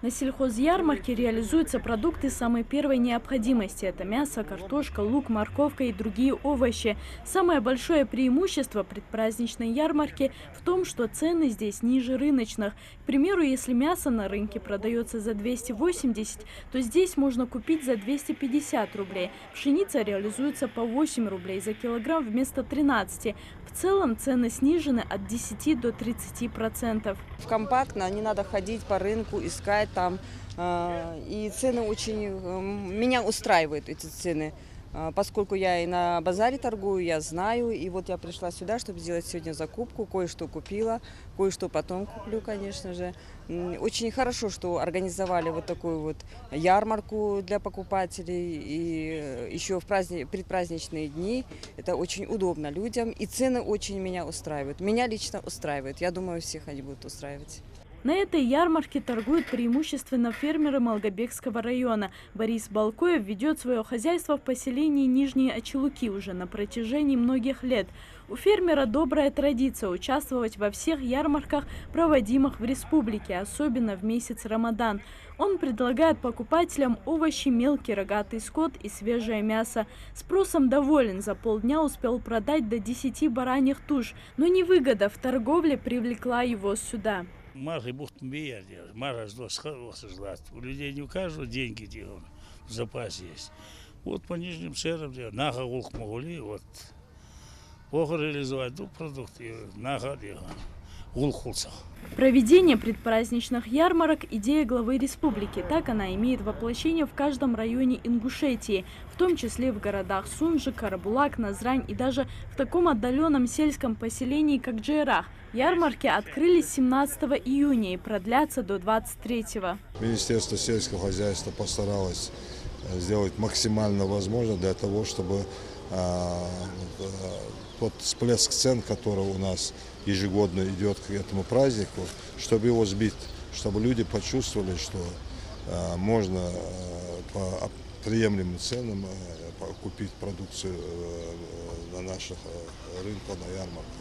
На сельхозярмарке реализуются продукты самой первой необходимости. Это мясо, картошка, лук, морковка и другие овощи. Самое большое преимущество предпраздничной ярмарки в том, что цены здесь ниже рыночных. К примеру, если мясо на рынке продается за 280, то здесь можно купить за 250 рублей. Пшеница реализуется по 8 рублей за килограмм вместо 13. В целом цены снижены от 10 до 30%. Компактно, не надо ходить по рынку, искать там. И цены очень... Меня устраивают эти цены. Поскольку я и на базаре торгую, я знаю. И вот я пришла сюда, чтобы сделать сегодня закупку. Кое-что купила, кое-что потом куплю, конечно же. Очень хорошо, что организовали вот такую вот ярмарку для покупателей. И еще в предпраздничные дни. Это очень удобно людям. И цены очень меня устраивают. Меня лично устраивают. Я думаю, всех они будут устраивать. На этой ярмарке торгуют преимущественно фермеры Малгобекского района. Борис Балкоев ведет свое хозяйство в поселении Нижние Очелуки уже на протяжении многих лет. У фермера добрая традиция участвовать во всех ярмарках, проводимых в республике, особенно в месяц Рамадан. Он предлагает покупателям овощи, мелкий рогатый скот и свежее мясо. Спросом доволен, за полдня успел продать до 10 бараньих туш. Но невыгода в торговле привлекла его сюда. У людей не у каждого деньги в запасе есть. Вот по нижним ценам вот плохо реализовать продукты, Проведение предпраздничных ярмарок – идея главы республики. Так она имеет воплощение в каждом районе Ингушетии, в том числе в городах Сунжи, Карабулак, Назрань и даже в таком отдаленном сельском поселении, как Джейрах. Ярмарки открылись 17 июня и продлятся до 23-го. Министерство сельского хозяйства постаралось сделать максимально возможное для того, чтобы тот всплеск цен, который у нас ежегодно идет к этому празднику, чтобы его сбить, чтобы люди почувствовали, что можно по приемлемым ценам купить продукцию на наших рынках, на ярмарках.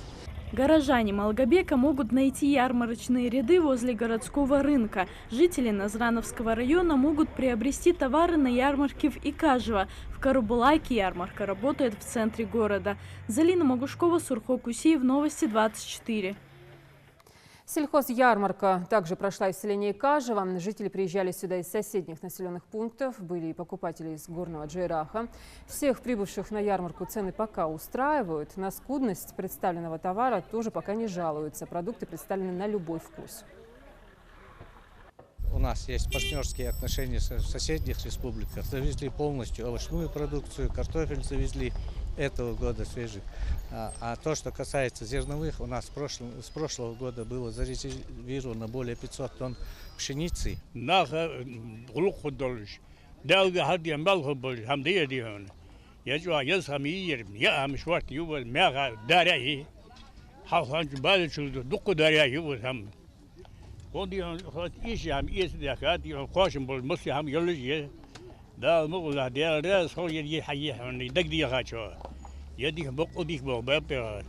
Горожане Малгобека могут найти ярмарочные ряды возле городского рынка. Жители Назрановского района могут приобрести товары на ярмарке в Икажево. В Карабулаке ярмарка работает в центре города. Залина Могушкова, Сурхо Кусиев, Новости 24. Сельхозярмарка также прошла и в селении Икажево. Жители приезжали сюда из соседних населенных пунктов. Были и покупатели из горного Джейраха. Всех прибывших на ярмарку цены пока устраивают. На скудность представленного товара тоже пока не жалуются. Продукты представлены на любой вкус. У нас есть партнерские отношения в соседних республиках. Завезли полностью овощную продукцию, картофель завезли этого года свежий. А то, что касается зерновых, у нас с прошлого года было зарезервировано более 500 тонн пшеницы. يديك بق وديك بق بقى